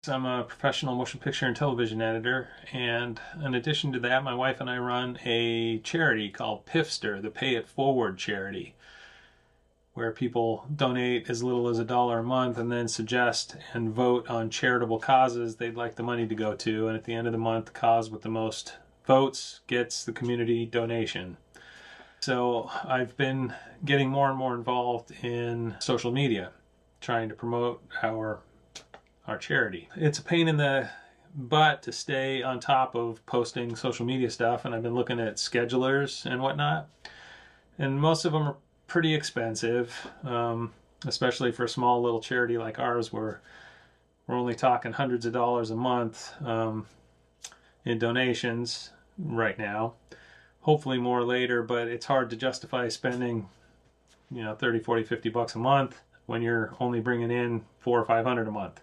I'm a professional motion picture and television editor, and in addition to that, my wife and I run a charity called Pifster, the Pay It Forward charity, where people donate as little as $1 a month and then suggest and vote on charitable causes they'd like the money to go to, and at the end of the month, the cause with the most votes gets the community donation. So I've been getting more and more involved in social media, trying to promote our charity. It's a pain in the butt to stay on top of posting social media stuff, and I've been looking at schedulers and whatnot, and most of them are pretty expensive, especially for a small little charity like ours, where we're only talking hundreds of dollars a month in donations right now. Hopefully more later, but it's hard to justify spending, you know, 30, 40, 50 bucks a month when you're only bringing in 400 or 500 a month.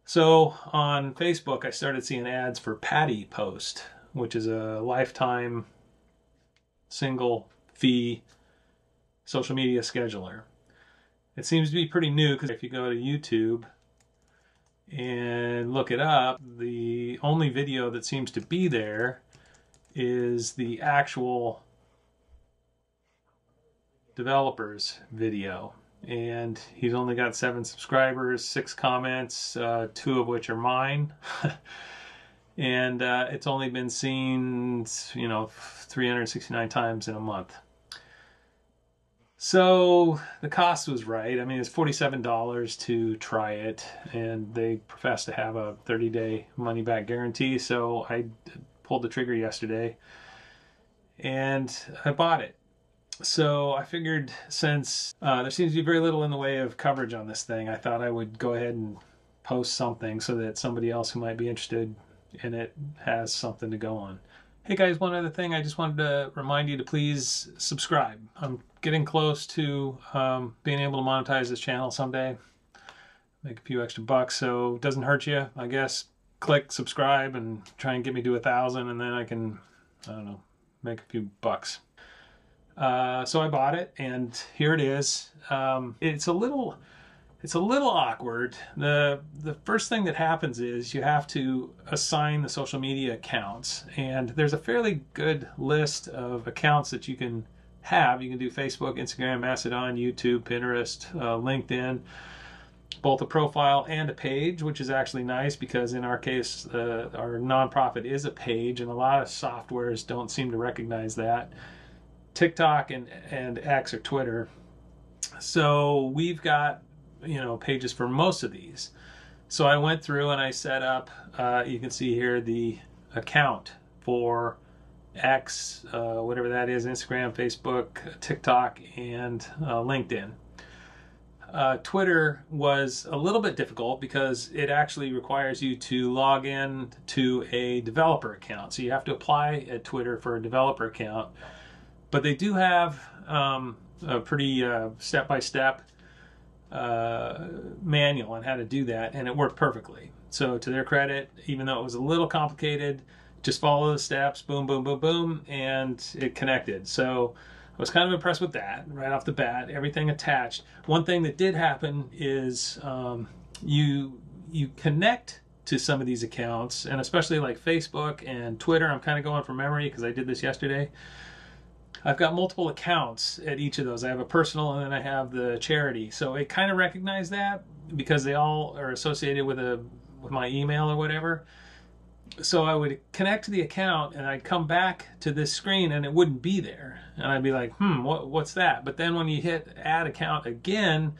So on Facebook, I started seeing ads for PaddyPost, which is a lifetime single fee social media scheduler. It seems to be pretty new, because if you go to YouTube and look it up, the only video that seems to be there is the actual developer's video. And he's only got 7 subscribers, 6 comments, 2 of which are mine. And it's only been seen, you know, 369 times in a month. So the cost was right. I mean, it's $47 to try it, and they profess to have a 30-day money-back guarantee. So I pulled the trigger yesterday, and I bought it. So I figured, since there seems to be very little in the way of coverage on this thing, I thought I would go ahead and post something so that somebody else who might be interested in it has something to go on. Hey guys, one other thing, I just wanted to remind you to please subscribe. I'm getting close to being able to monetize this channel someday, make a few extra bucks, so it doesn't hurt you, I guess. Click subscribe and try and get me to 1,000, and then I can, I don't know, make a few bucks. So I bought it, and here it is. It's a little awkward. The first thing that happens is you have to assign the social media accounts, and there's a fairly good list of accounts that you can have. You can do Facebook, Instagram, Mastodon, YouTube, Pinterest, LinkedIn, both a profile and a page, which is actually nice, because in our case, our nonprofit is a page, and a lot of softwares don't seem to recognize that. TikTok and X or Twitter. So we've got, you know, pages for most of these. So I went through and I set up, you can see here, the account for X, whatever that is, Instagram, Facebook, TikTok, and LinkedIn. Twitter was a little bit difficult because it actually requires you to log in to a developer account. So you have to apply at Twitter for a developer account. But they do have a pretty step-by-step manual on how to do that, and it worked perfectly. So to their credit, even though it was a little complicated, just follow the steps, boom, boom, boom, boom, and it connected. So I was kind of impressed with that right off the bat, everything attached. One thing that did happen is you connect to some of these accounts, and especially like Facebook and Twitter. I'm kind of going from memory because I did this yesterday. I've got multiple accounts at each of those. I have a personal, and then I have the charity. So it kind of recognized that because they all are associated with my email or whatever. So I would connect to the account, and I'd come back to this screen, and it wouldn't be there. And I'd be like, what's that? But then when you hit add account again,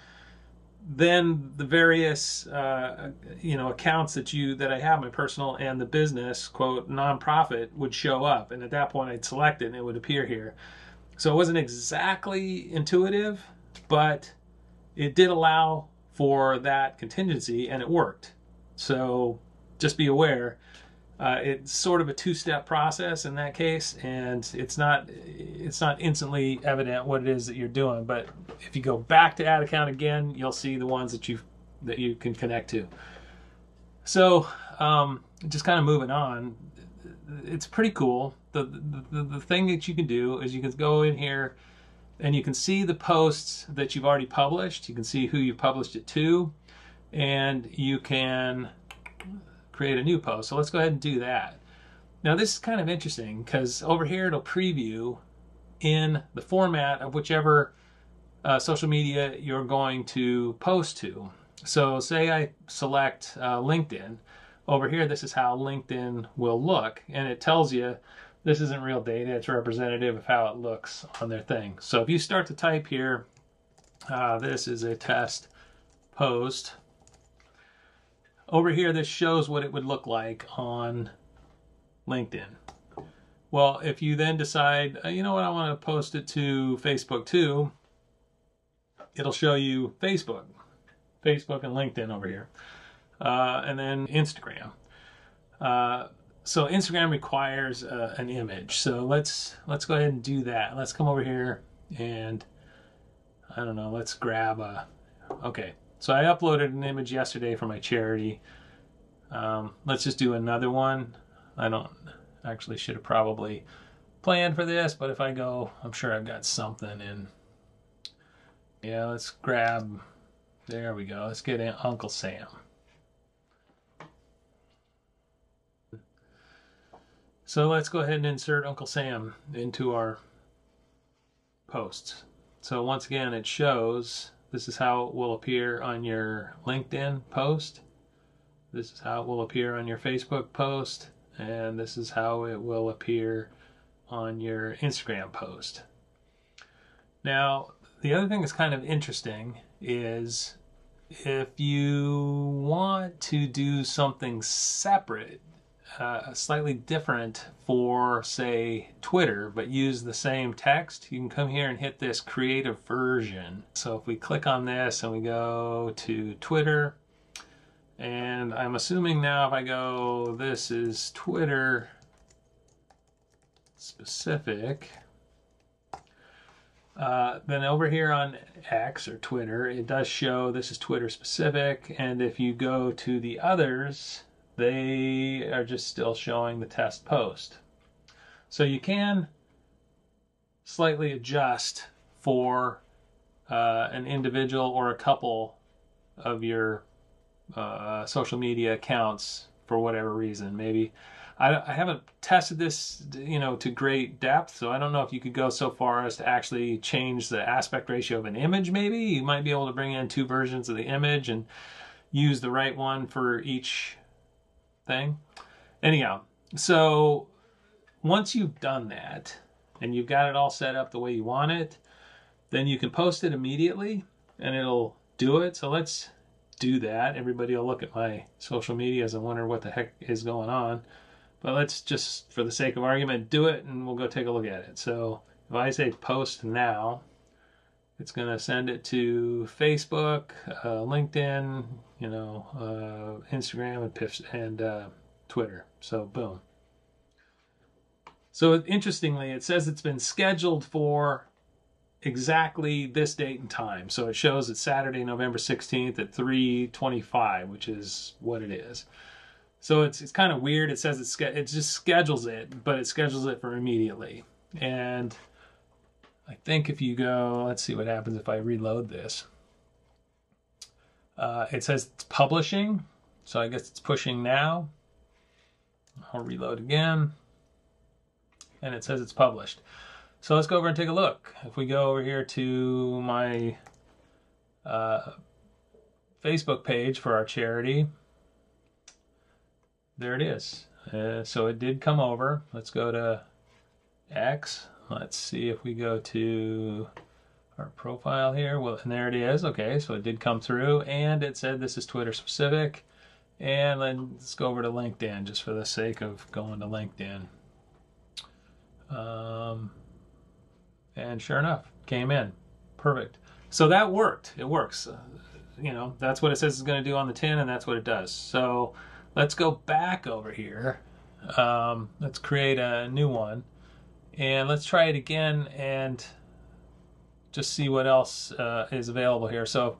then the various accounts that I have, my personal and the business, quote, nonprofit, would show up, and at that point I'd select it and it would appear here. So it wasn't exactly intuitive, but it did allow for that contingency, and it worked. So just be aware, it's sort of a 2-step process in that case, and it's not instantly evident what it is that you're doing. But if you go back to add account again, you'll see the ones that you can connect to. So just kind of moving on, it's pretty cool. The thing that you can do is you can go in here and you can see the posts that you've already published. You can see who you published it to. and you can create a new post. So let's go ahead and do that. Now this is kind of interesting because over here it'll preview in the format of whichever social media you're going to post to. So say I select LinkedIn. Over here, this is how LinkedIn will look, and it tells you this isn't real data, it's representative of how it looks on their thing. So if you start to type here, this is a test post. Over here, this shows what it would look like on LinkedIn. Well, if you then decide, you know what, I want to post it to Facebook too, it'll show you Facebook and LinkedIn over here, and then Instagram. So Instagram requires an image. So let's go ahead and do that. Let's come over here and I don't know, let's grab a, okay. So I uploaded an image yesterday for my charity. Let's just do another one. I don't actually should have probably planned for this, but if I go, I'm sure I've got something in. Yeah, let's grab, there we go. Let's get in Uncle Sam. So let's go ahead and insert Uncle Sam into our posts. So once again, it shows this is how it will appear on your LinkedIn post. This is how it will appear on your Facebook post. And this is how it will appear on your Instagram post. Now, the other thing that's kind of interesting is if you want to do something separate, slightly different for, say, Twitter, but use the same text, you can come here and hit this creative version. So if we click on this and we go to Twitter, and I'm assuming now if I go, this is Twitter specific, then over here on X or Twitter, it does show this is Twitter specific. And if you go to the others, they are just still showing the test post. So you can slightly adjust for an individual or a couple of your social media accounts for whatever reason. Maybe I haven't tested this, you know, to great depth, so I don't know if you could go so far as to actually change the aspect ratio of an image. Maybe you might be able to bring in two versions of the image and use the right one for each thing. Anyhow, so once you've done that and you've got it all set up the way you want it, then you can post it immediately and it'll do it. So let's do that. Everybody will look at my social medias and wonder what the heck is going on. But let's just, for the sake of argument, do it and we'll go take a look at it. So if I say post now, it's going to send it to Facebook, LinkedIn, you know, Instagram and Twitter. So boom. So interestingly, it says it's been scheduled for exactly this date and time. So it shows it's Saturday, November 16th at 3:25, which is what it is. So it's kind of weird. It says it just schedules it, but it schedules it for immediately. And I think if you go, let's see what happens if I reload this. It says it's publishing, so I guess it's pushing now. I'll reload again, and it says it's published. So let's go over and take a look. If we go over here to my Facebook page for our charity, there it is. So it did come over. Let's go to X. Let's see if we go to our profile here. Well, and there it is. Okay, so it did come through, and it said this is Twitter specific. And then let's go over to LinkedIn, just for the sake of going to LinkedIn. And sure enough, came in. Perfect. So that worked. It works. You know, that's what it says it's going to do on the tin, and that's what it does. So let's go back over here. Let's create a new one. And let's try it again and just see what else is available here. So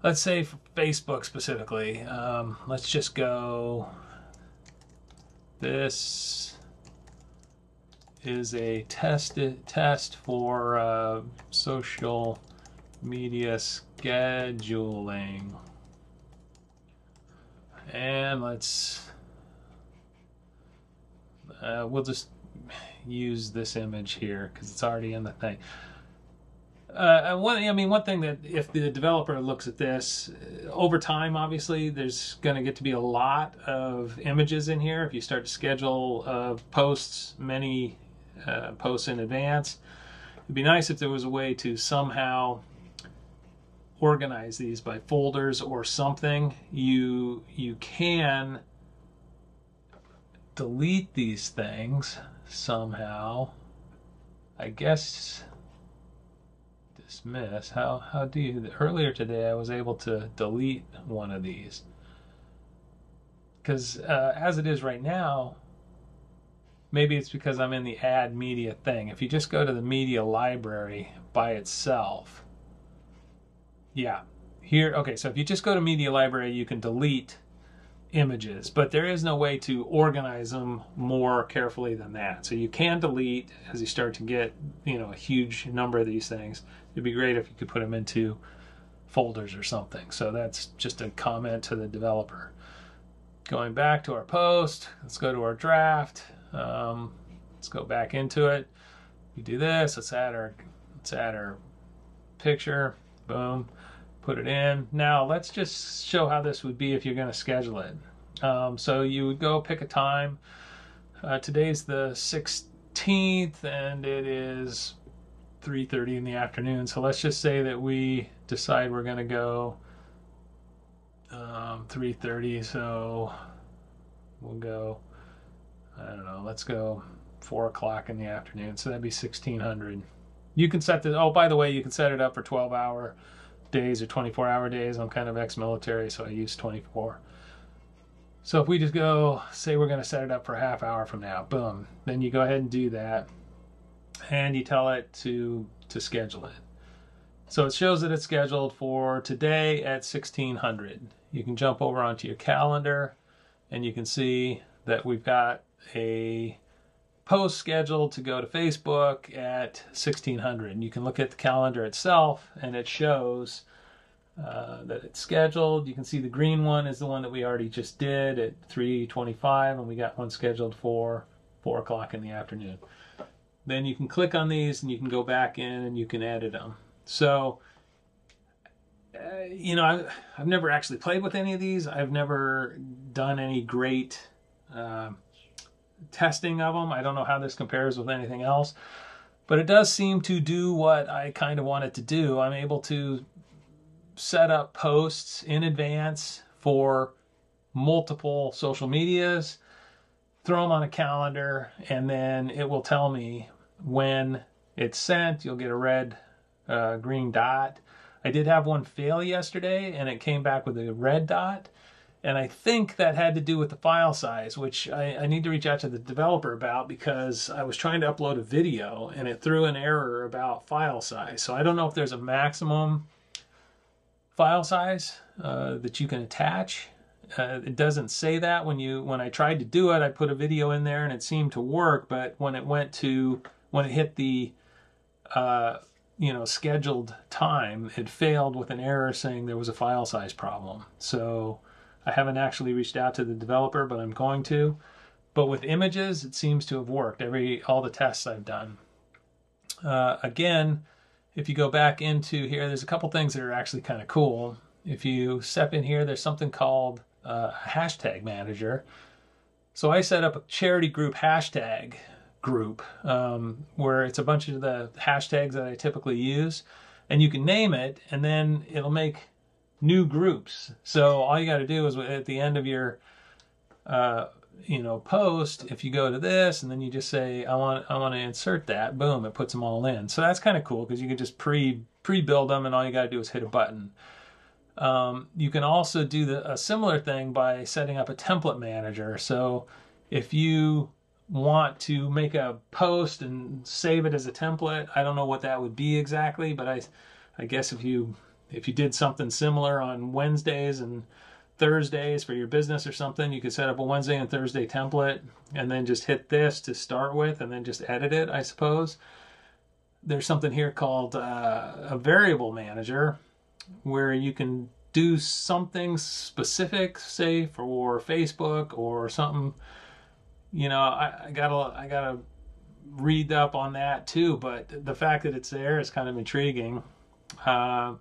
let's say for Facebook specifically, let's just go, this is a test for social media scheduling. And we'll just use this image here because it's already in the thing. One thing that if the developer looks at this over time, obviously there's going to get to be a lot of images in here. If you start to schedule posts, many posts in advance, it'd be nice if there was a way to somehow organize these by folders or something. You can delete these things somehow. I guess dismiss. How do you? Earlier today I was able to delete one of these because as it is right now, maybe it's because I'm in the add media thing. If you just go to the media library by itself, yeah, here, okay, so if you just go to media library, you can delete images, but there is no way to organize them more carefully than that. So you can delete as you start to get, a huge number of these things. It'd be great if you could put them into folders or something. So that's just a comment to the developer. Going back to our post, let's go to our draft. Let's go back into it. We do this. Let's add our picture. Boom. Put it in. Now let's just show how this would be if you're going to schedule it. So you would go pick a time. Today's the 16th and it is 3:30 in the afternoon. So let's just say that we decide we're going to go 3:30. So we'll go, I don't know, let's go 4 o'clock in the afternoon. So that'd be 1600. You can set this, oh, by the way, you can set it up for 12-hour days or 24-hour days. I'm kind of ex-military, so I use 24. So if we just go, say we're going to set it up for a half hour from now, boom, then you go ahead and do that, and you tell it to schedule it. So it shows that it's scheduled for today at 1600. You can jump over onto your calendar, and you can see that we've got a post scheduled to go to Facebook at 1600. And you can look at the calendar itself and it shows that it's scheduled. You can see the green one is the one that we already just did at 3:25, and we got one scheduled for 4 o'clock in the afternoon. Then you can click on these and you can go back in and you can edit them. So I've never actually played with any of these. I've never done any great testing of them. I don't know how this compares with anything else, but it does seem to do what I kind of want it to do. I'm able to set up posts in advance for multiple social medias, throw them on a calendar, and then it will tell me when it's sent. You'll get a red green dot. I did have one fail yesterday and it came back with a red dot. And I think that had to do with the file size, which I need to reach out to the developer about, because I was trying to upload a video and it threw an error about file size. So I don't know if there's a maximum file size that you can attach. It doesn't say that. When I tried to do it, I put a video in there and it seemed to work, but when it hit the scheduled time, it failed with an error saying there was a file size problem. So I haven't actually reached out to the developer, but I'm going to. But with images, it seems to have worked. All the tests I've done. Again, if you go back into here, there's a couple things that are actually kind of cool. If you step in here, there's something called a hashtag manager. So I set up a charity group hashtag group where it's a bunch of the hashtags that I typically use, and you can name it, and then it'll make new groups. So all you got to do is at the end of your post, if you go to this and then you just say I want to insert that, boom, it puts them all in. So that's kind of cool because you can just pre-build them and all you got to do is hit a button. You can also do a similar thing by setting up a template manager. So if you want to make a post and save it as a template, I don't know what that would be exactly, but I guess if you did something similar on Wednesdays and Thursdays for your business or something, you could set up a Wednesday and Thursday template and then just hit this to start with and then just edit it, I suppose. There's something here called a variable manager where you can do something specific, say for Facebook or something, you know, I gotta read up on that too. But the fact that it's there is kind of intriguing. And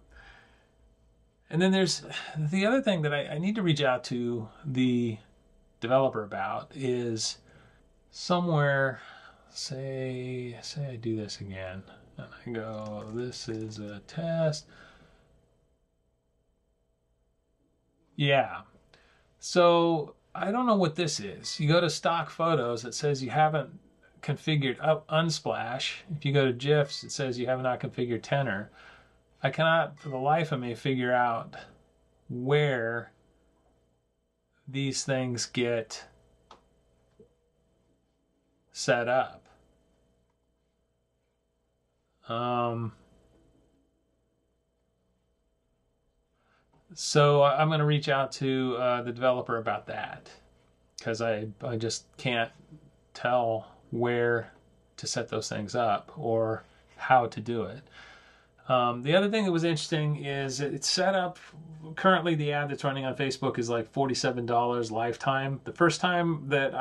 then there's the other thing that I need to reach out to the developer about is somewhere, say I do this again and I go, this is a test. Yeah. So I don't know what this is. You go to stock photos, it says you haven't configured Unsplash. If you go to GIFs, it says you have not configured tenor. I cannot for the life of me figure out where these things get set up. So I'm going to reach out to the developer about that, because I just can't tell where to set those things up or how to do it. The other thing that was interesting is it's set up, currently the ad that's running on Facebook is like $47 lifetime. The first time that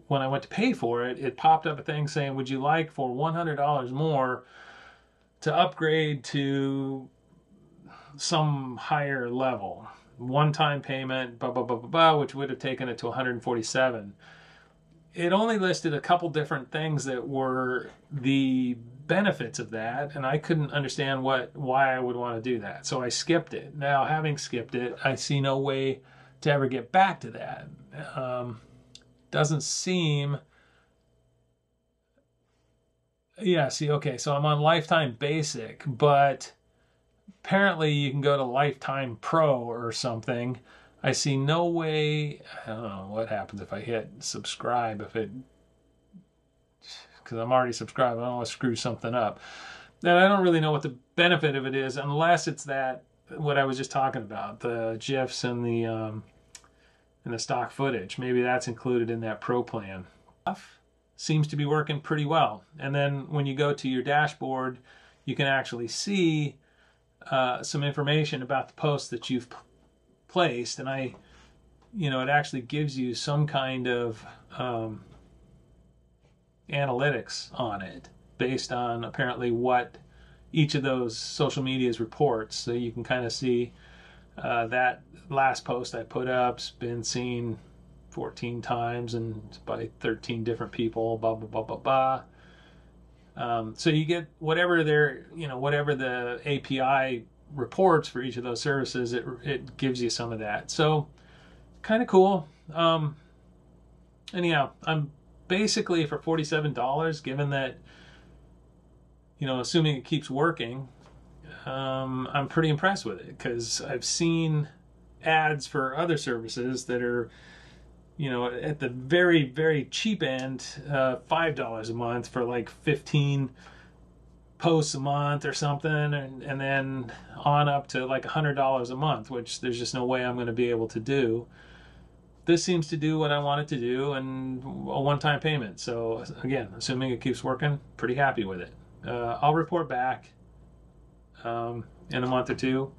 when I went to pay for it, it popped up a thing saying, would you like for $100 more to upgrade to some higher level? One-time payment, blah, blah, blah, blah, blah, which would have taken it to $147. It only listed a couple different things that were the benefits of that, and I couldn't understand why I would want to do that. So I skipped it. Now, having skipped it, I see no way to ever get back to that. Doesn't seem... Yeah, see, okay, so I'm on Lifetime Basic, but apparently you can go to Lifetime Pro or something. I see no way. I don't know what happens if I hit subscribe, because I'm already subscribed. I don't want to screw something up. And I don't really know what the benefit of it is, unless it's that, what I was just talking about, the GIFs and the stock footage. Maybe that's included in that Pro plan. Seems to be working pretty well. And then when you go to your dashboard, you can actually see some information about the posts that you've placed, and it actually gives you some kind of analytics on it based on apparently what each of those social medias reports. So you can kind of see that last post I put up's been seen 14 times and by 13 different people, blah, blah, blah, blah, blah. So you get whatever whatever the API reports for each of those services, it gives you some of that. So kind of cool. Anyhow, I'm basically for $47, given that, assuming it keeps working, I'm pretty impressed with it, because I've seen ads for other services that are, at the very, very cheap end, $5 a month for like 15 posts a month or something, and then on up to like $100 a month, which there's just no way I'm going to be able to do. This seems to do what I want it to do, and a one-time payment. So again, assuming it keeps working, pretty happy with it. I'll report back in a month or two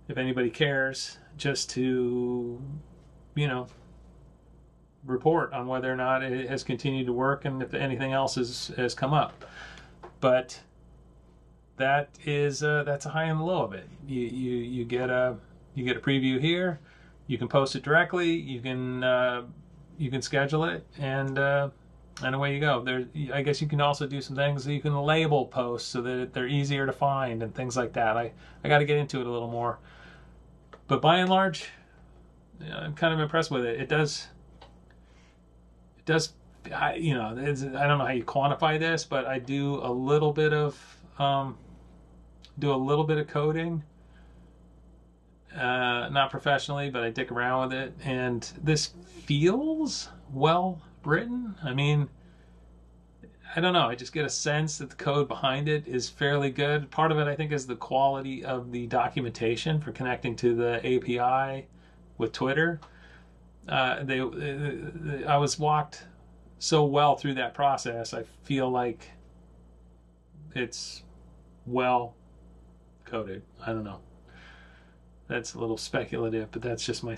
if anybody cares, just to report on whether or not it has continued to work and if anything else has come up. But that's a high and low of it. You get a preview here. You can post it directly. You can schedule it, and away you go. I guess you can also do some things. You can label posts so that they're easier to find and things like that. I got to get into it a little more, but by and large, I'm kind of impressed with it. It does. I don't know how you quantify this, but I do a little bit of coding, not professionally, but I dick around with it, and this feels well written. I mean, I don't know, I just get a sense that the code behind it is fairly good. Part of it, I think, is the quality of the documentation for connecting to the API with Twitter. I was walked so well through that process. I feel like it's well coded. I don't know. that's a little speculative, but that's just my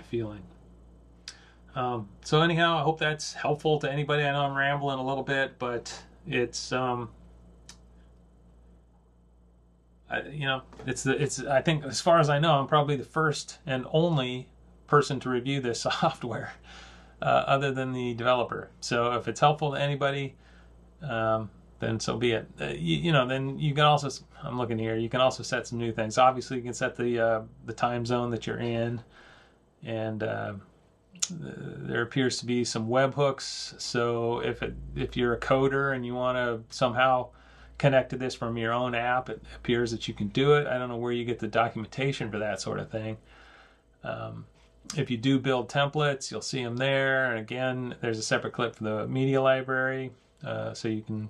feeling. So anyhow, I hope that's helpful to anybody. I know I'm rambling a little bit, but it's I think, as far as I know, I'm probably the first and only person to review this software, other than the developer. So if it's helpful to anybody, then so be it. Then you can also, I'm looking here, you can also set some new things. Obviously, you can set the time zone that you're in, and there appears to be some webhooks. So if you're a coder and you want to somehow connect to this from your own app, it appears that you can do it. I don't know where you get the documentation for that sort of thing. If you do build templates, you'll see them there. And again, there's a separate clip for the media library, so you can,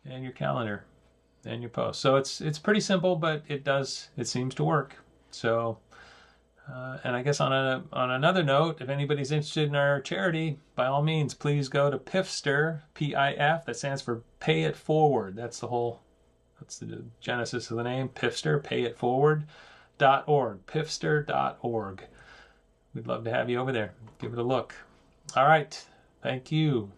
and your calendar and your post. So it's pretty simple, but it seems to work. So and I guess on another note, if anybody's interested in our charity, by all means, please go to Pifster, PIF, that stands for Pay It Forward. That's the genesis of the name, Pifster, payitforward.org, pifster.org. We'd love to have you over there. Give it a look. All right. Thank you.